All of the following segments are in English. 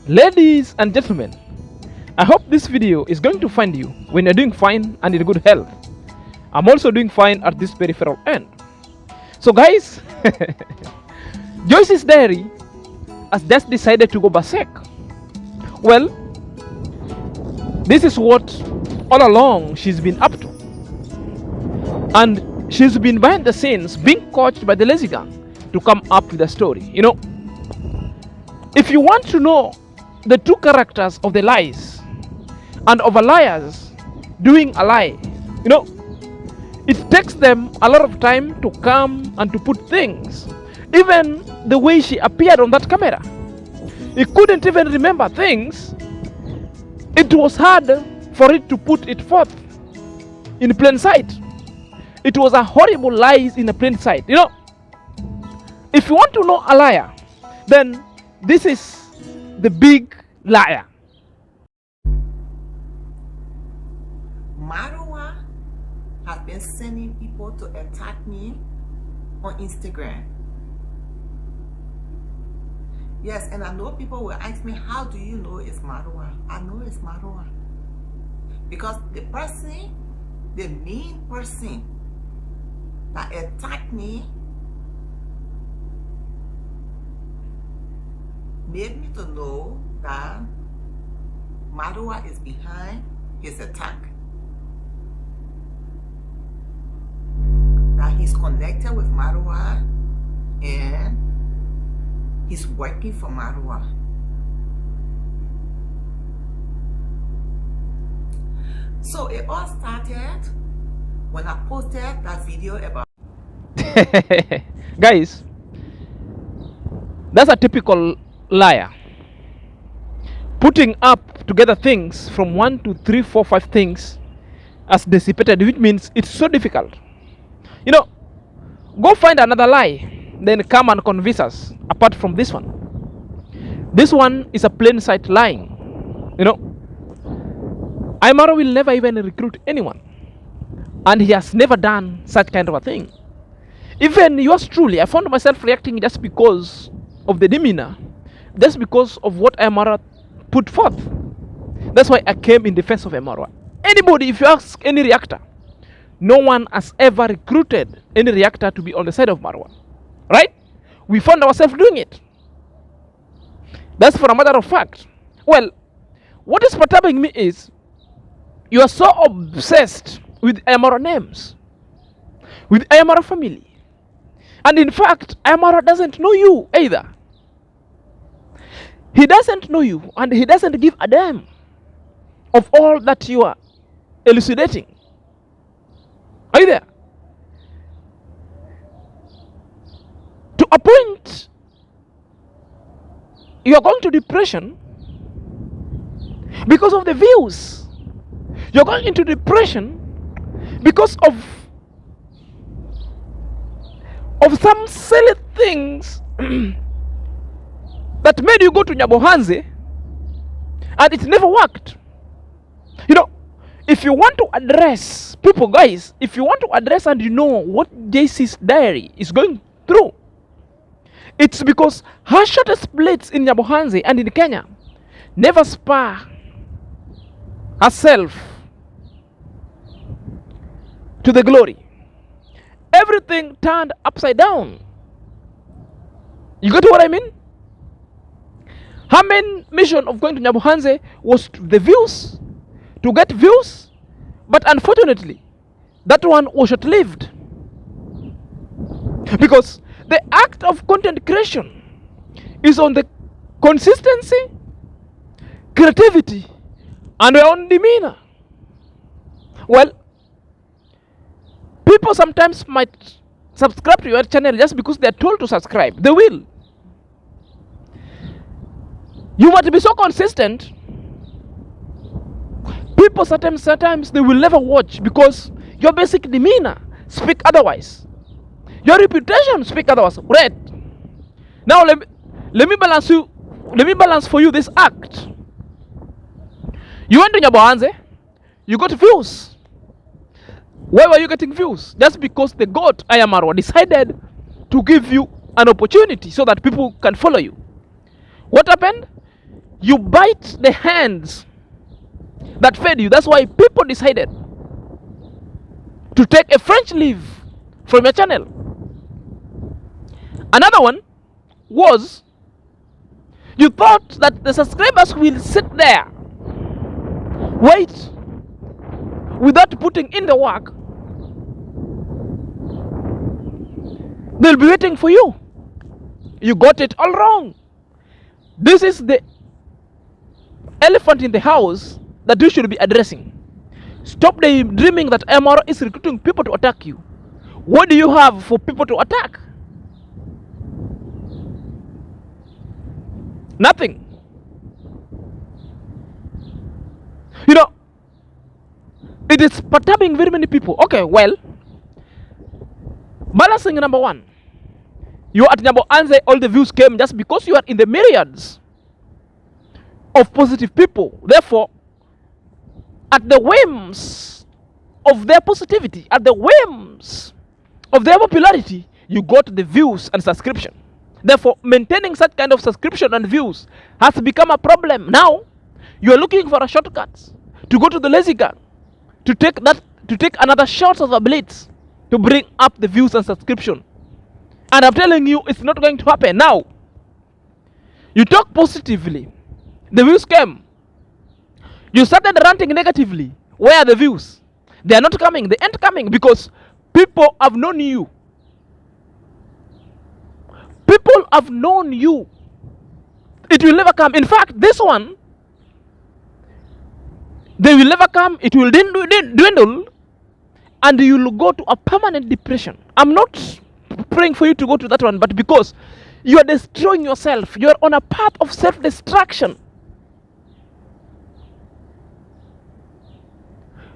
Ladies and gentlemen, I hope this video is going to find you when you're doing fine and in good health. I'm also doing fine at this peripheral end. So guys, Joyce's diary has just decided to go berserk. Well, this is what all along she's been up to. And she's been behind the scenes being coached by the lazy gang to come up with a story. If you want to know the true characters of the lies and of a liars doing a lie, it takes them a lot of time to come and to put things. Even the way she appeared on that camera, he couldn't even remember things. It was hard for it to put it forth in plain sight. It was a horrible lies in a plain sight. If you want to know a liar, then this is the big liar. Marwa has been sending people to attack me on Instagram. Yes, and I know people will ask me, how do you know it's Marwa? I know it's Marwa because the main person that attacked me made me to know that Marwa is behind his attack. That he's connected with Marwa and he's working for Marwa. So it all started when I posted that video about Guys, that's a typical liar. Putting up together things from 1 to 3, 4, 5 things as dissipated, which means it's so difficult. Go find another lie, then come and convince us apart from this one. This one is a plain sight lying. Imaro will never even recruit anyone, and he has never done such kind of a thing. Even yours truly, I found myself reacting just because of the demeanor, just because of what Imaro put forth. That's why I came in defense of Imaro. Anybody, if you ask any reactor, no one has ever recruited any reactor to be on the side of Marwa. Right? We found ourselves doing it. That's for a matter of fact. Well, what is perturbing me is you are so obsessed with Imaro names, with Imaro family. And in fact, Imaro doesn't know you either. He doesn't know you, and he doesn't give a damn of all that you are elucidating. Are you there? To a point, you are going to depression because of the views. You're going into depression because of some silly things that made you go to Nyabohanze and it never worked. If you want to address people, guys, if you want to address and you know what JC's diary is going through, it's because her shortest splits in Nyabohanze and in Kenya never spur herself to the glory. Everything turned upside down. You got what I mean? Her main mission of going to Nyabohanze was the views, to get views, but unfortunately, that one was short-lived. Because the act of content creation is on the consistency, creativity, and your own demeanor. Well, people sometimes might subscribe to your channel just because they are told to subscribe. They will. You must be so consistent. People sometimes they will never watch because your basic demeanor speak otherwise. Your reputation speak otherwise. Right. Now let me balance you. Let me balance for you this act. You went to Nyabohanze, you got views. Why were you getting views? Just because the God Ayamaro decided to give you an opportunity so that people can follow you. What happened? You bite the hands that fed you. That's why people decided to take a French leave from your channel. Another one was you thought that the subscribers will sit there, wait, without putting in the work. They'll be waiting for you. You got it all wrong. This is the elephant in the house that you should be addressing. Stop dreaming that MR is recruiting people to attack you. What do you have for people to attack? Nothing. You know, it is perturbing very many people. Okay, well, balancing number one. You at Nyambo Anze, all the views came just because you are in the myriads of positive people. Therefore, at the whims of their positivity, at the whims of their popularity, you got the views and subscription. Therefore, maintaining such kind of subscription and views has become a problem. Now, you are looking for a shortcut to go to the lazy gang, to take another shot of a blitz to bring up the views and subscription. And I'm telling you, it's not going to happen. Now, you talk positively. The views came. You started ranting negatively. Where are the views? They are not coming. They ain't coming because people have known you. People have known you. It will never come. In fact, this one, they will never come. It will dwindle. And you will go to a permanent depression. I'm not praying for you to go to that one, but because you are destroying yourself, you are on a path of self-destruction.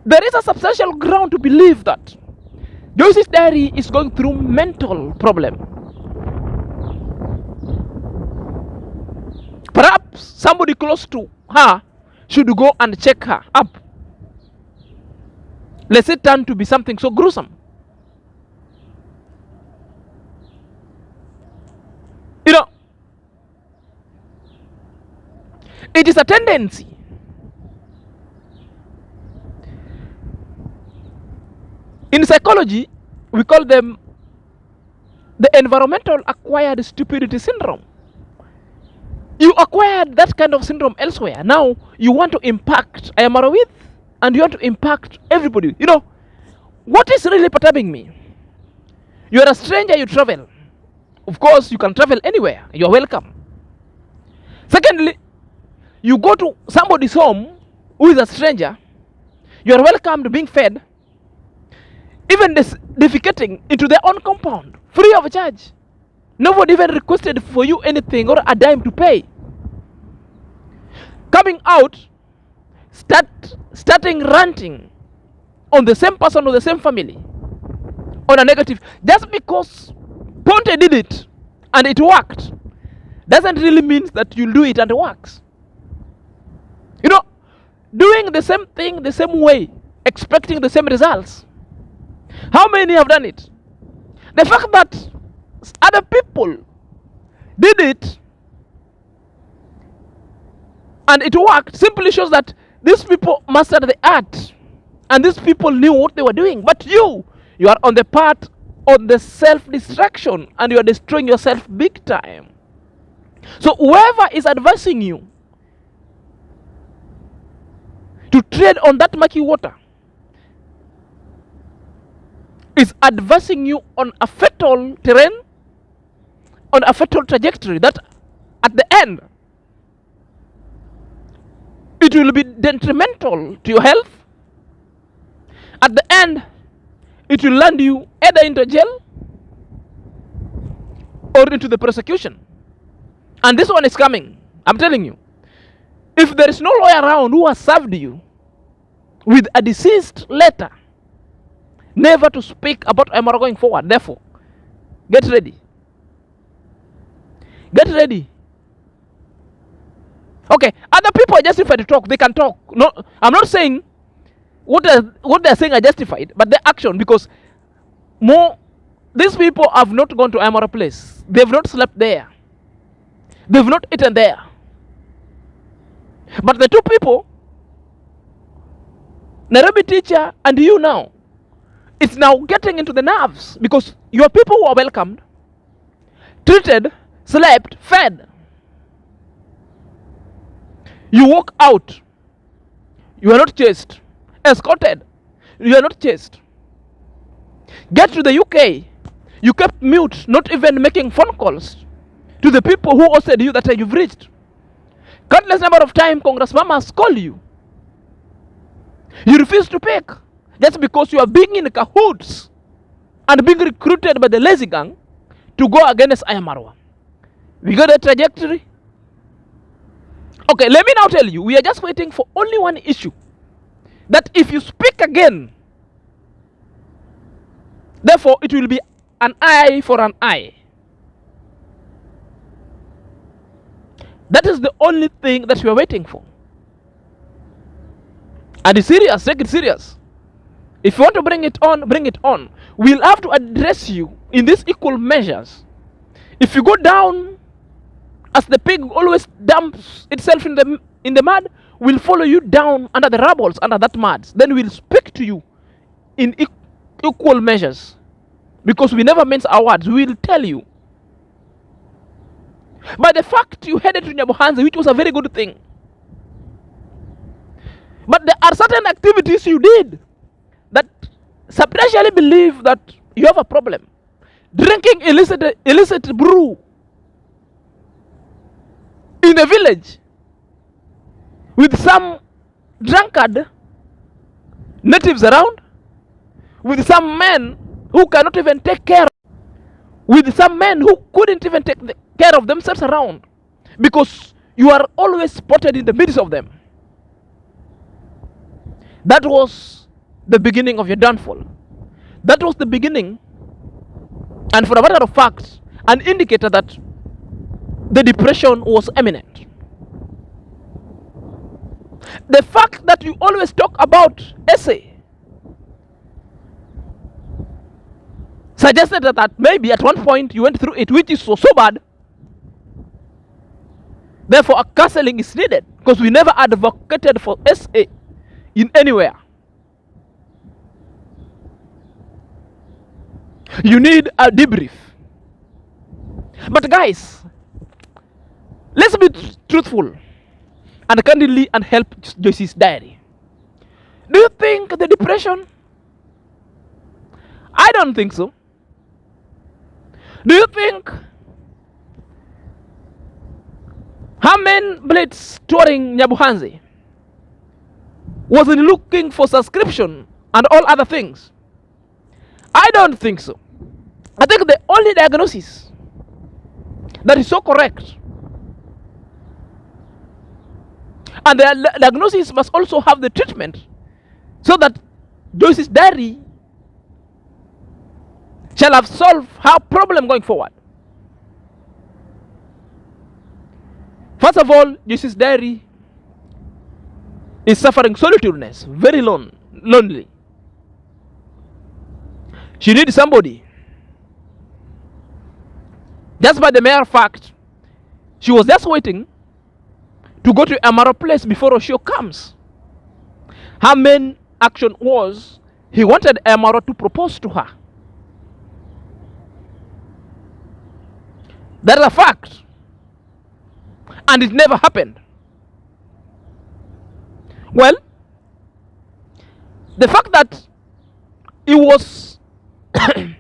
There is a substantial ground to believe that Joyce's diary is going through mental problem. Perhaps somebody close to her should go and check her up. Let's it turn to be something so gruesome. You know, it is a tendency in psychology. We call them the environmental acquired stupidity syndrome. You acquired that kind of syndrome elsewhere. Now you want to impact Ayamara with, and you want to impact everybody. You know, what is really perturbing me? You are a stranger, you travel. Of course, you can travel anywhere. You are welcome. Secondly, you go to somebody's home who is a stranger. You are welcome to being fed, even defecating into their own compound, free of charge. Nobody even requested for you anything or a dime to pay. Coming out, starting ranting on the same person or the same family on a negative, just because Ponte did it and it worked, doesn't really mean that you'll do it and it works. You know, doing the same thing the same way, expecting the same results. How many have done it? The fact that other people did it and it worked simply shows that these people mastered the art and these people knew what they were doing. But you are on the path on the self-destruction and you are destroying yourself big time. So whoever is advising you to tread on that murky water is advising you on a fatal terrain, on a fatal trajectory that at the end it will be detrimental to your health. At the end, it will land you either into jail or into the prosecution. And this one is coming. I'm telling you. If there is no lawyer around who has served you with a deceased letter, never to speak about Emara going forward. Therefore, get ready. Get ready. Okay, other people are justified to talk. They can talk. No, I'm not saying what they're saying are justified, but the action, because these people have not gone to Amara place. They've not slept there. They've not eaten there. But the two people, Nairobi teacher and you now, it's now getting into the nerves because your people were welcomed, treated, slept, fed. You walk out, you are not chased, escorted, you are not chased. Get to the UK, you kept mute, not even making phone calls to the people who hosted you that you've reached. Countless number of times Congress mamas call you. You refuse to pick just because you are being in cahoots and being recruited by the lazy gang to go against Ayamarwa. We got a trajectory. Okay, let me now tell you, we are just waiting for only one issue. That if you speak again, therefore it will be an eye for an eye. That is the only thing that we are waiting for. And it's serious, take it serious. If you want to bring it on, bring it on. We'll have to address you in these equal measures. If you go down as the pig always dumps itself in the mud, we'll follow you down under the rubbles, under that mud. Then we'll speak to you in equal measures. Because we never mince our words, we will tell you. By the fact you headed to Nyabohanzi, which was a very good thing. But there are certain activities you did that substantially believe that you have a problem. Drinking illicit brew in a village with some drunkard natives around, with some men who cannot even take care, with some men who couldn't even take care of themselves around, because you are always spotted in the midst of them. That was the beginning of your downfall. That was the beginning, and for a matter of fact, an indicator that the depression was imminent. The fact that you always talk about essay suggested that maybe at one point you went through it, which is so bad. Therefore, a counseling is needed, because we never advocated for SA in anywhere. You need a debrief. But guys, let's be truthful and candidly and help Joyce's diary. Do you think the depression? I don't think so. Do you think Herman Blitz touring Nyabohanzi wasn't looking for subscription and all other things? I don't think so. I think the only diagnosis that is so correct, and the diagnosis must also have the treatment, so that Joyce's diary shall have solved her problem going forward. First of all, Joyce's diary is suffering solitudeness, very lonely. She needs somebody. Just by the mere fact, she was just waiting to go to Amaro place before Oshio comes. Her main action was, he wanted Amaro to propose to her. That is a fact. And it never happened. Well, the fact that it was it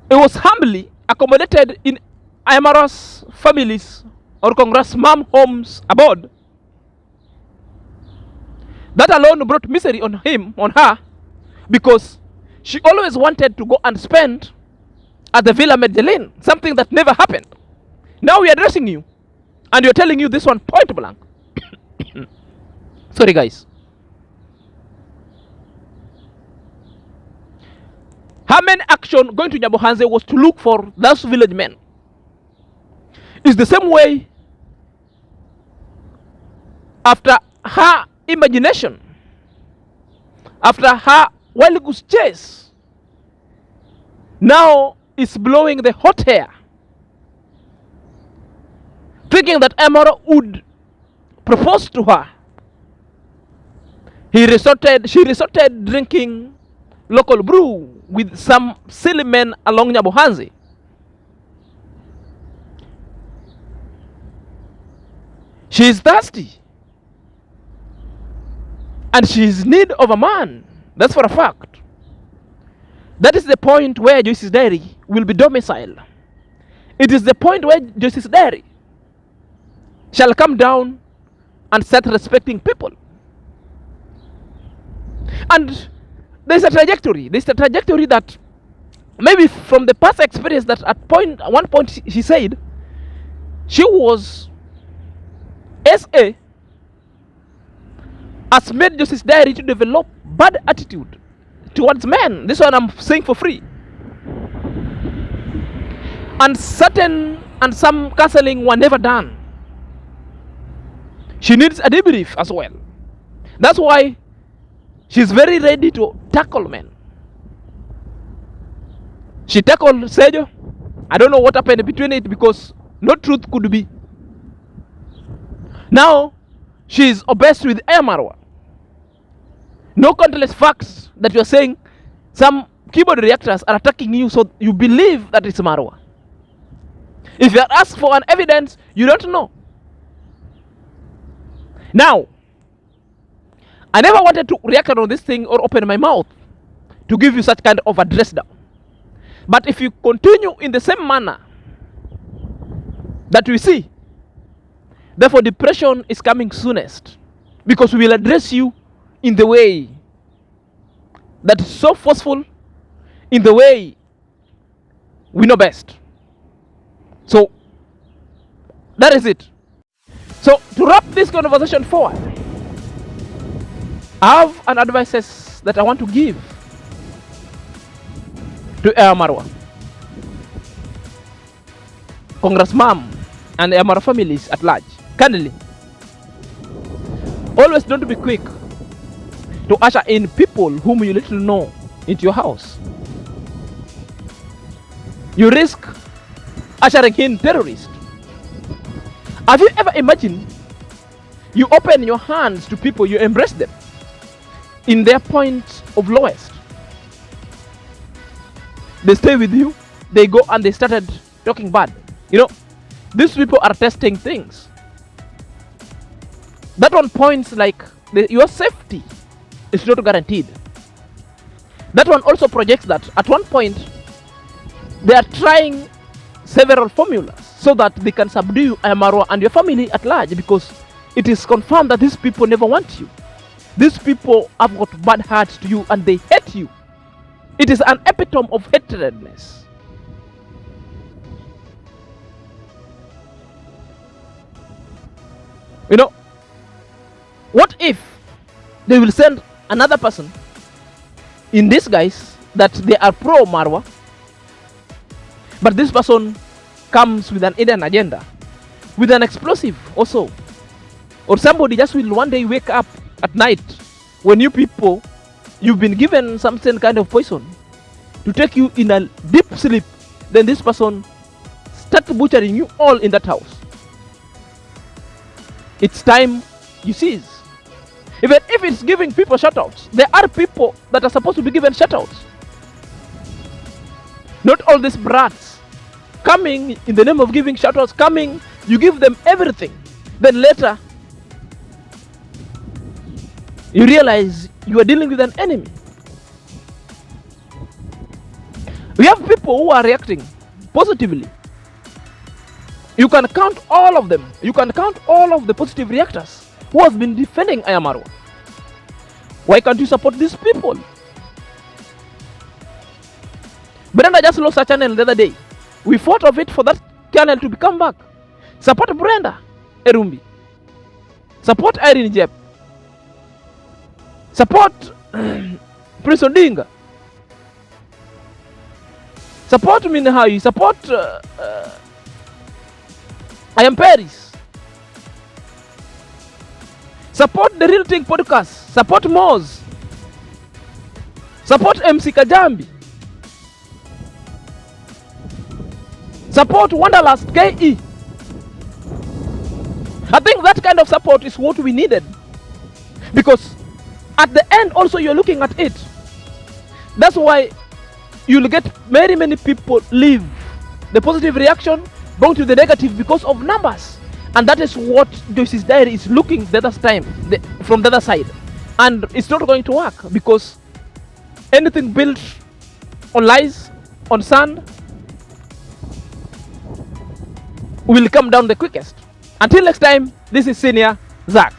was humbly accommodated in Ayamara's families or Congress mom homes abroad, that alone brought misery on her, because she always wanted to go and spend at the Villa Medellin, something that never happened. Now we are addressing you, and we are telling you this one point blank. Sorry guys. Her main action going to Nyabohanzi was to look for those village men. It's the same way after her imagination, after her wild goose chase, now is blowing the hot air thinking that Amaro would propose to her. She resorted drinking local brew with some silly men along Nyabohanzi. She is thirsty. And she is in need of a man. That's for a fact. That is the point where Joyce's diary will be domiciled. It is the point where Joyce's diary shall come down and start respecting people. And there's a trajectory. There's a trajectory that maybe from the past experience that at one point she said she was SA has made Joyce's diary to develop bad attitude towards men. This one I'm saying for free. And some counseling were never done. She needs a debrief as well. That's why she's very ready to tackle men. She tackled Sejo. I don't know what happened between it because no truth could be. Now she's obsessed with Marwa. No countless facts that you're saying some keyboard reactors are attacking you, so you believe that it's Marwa. If you are asked for an evidence, you don't know. Now, I never wanted to react on this thing or open my mouth to give you such kind of address down. But if you continue in the same manner that we see, therefore depression is coming soonest, because we will address you in the way that is so forceful, in the way we know best. So that is it. So to wrap this conversation forward, I have an advice that I want to give to Marwa, Congress Mom, and Marwa families at large. Kindly, always don't be quick to usher in people whom you little know into your house. You risk ushering in terrorists. Have you ever imagined you open your hands to people, you embrace them in their point of lowest? They stay with you, they go and they started talking bad. You know, these people are testing things. That one points like your safety is not guaranteed. That one also projects that at one point they are trying several formulas so that they can subdue Marwa and your family at large, because it is confirmed that these people never want you. These people have got bad hearts to you and they hate you. It is an epitome of hatredness. You know, what if they will send another person in disguise that they are pro Marwa, but this person comes with an hidden agenda, with an explosive also, or somebody just will one day wake up at night when you people, you've been given some kind of poison to take you in a deep sleep, then this person start butchering you all in that house. It's time you cease. Even if it's giving people shoutouts, there are people that are supposed to be given shoutouts. Not all these brats coming in the name of giving shoutouts, coming, you give them everything. Then later, you realize you are dealing with an enemy. We have people who are reacting positively. You can count all of them. You can count all of the positive reactors who have been defending Marwa. Why can't you support these people? Brenda just lost her channel the other day. We fought of it for that channel to become back. Support Brenda Erumbi. Support Irene Jep. Support Prince Odinga. Support Minahai. Support I am Paris. Support the Real Thing podcast. Support Moz. Support MC Kajambi. Support Wanderlust KE. I think that kind of support is what we needed, because at the end also you're looking at it. That's why you'll get many people leave the positive reaction going to the negative because of numbers. And that is what Joyce's diary is looking the other time, from the other side. And it's not going to work, because anything built on lies, on sand, will come down the quickest. Until next time, this is Senior Zach.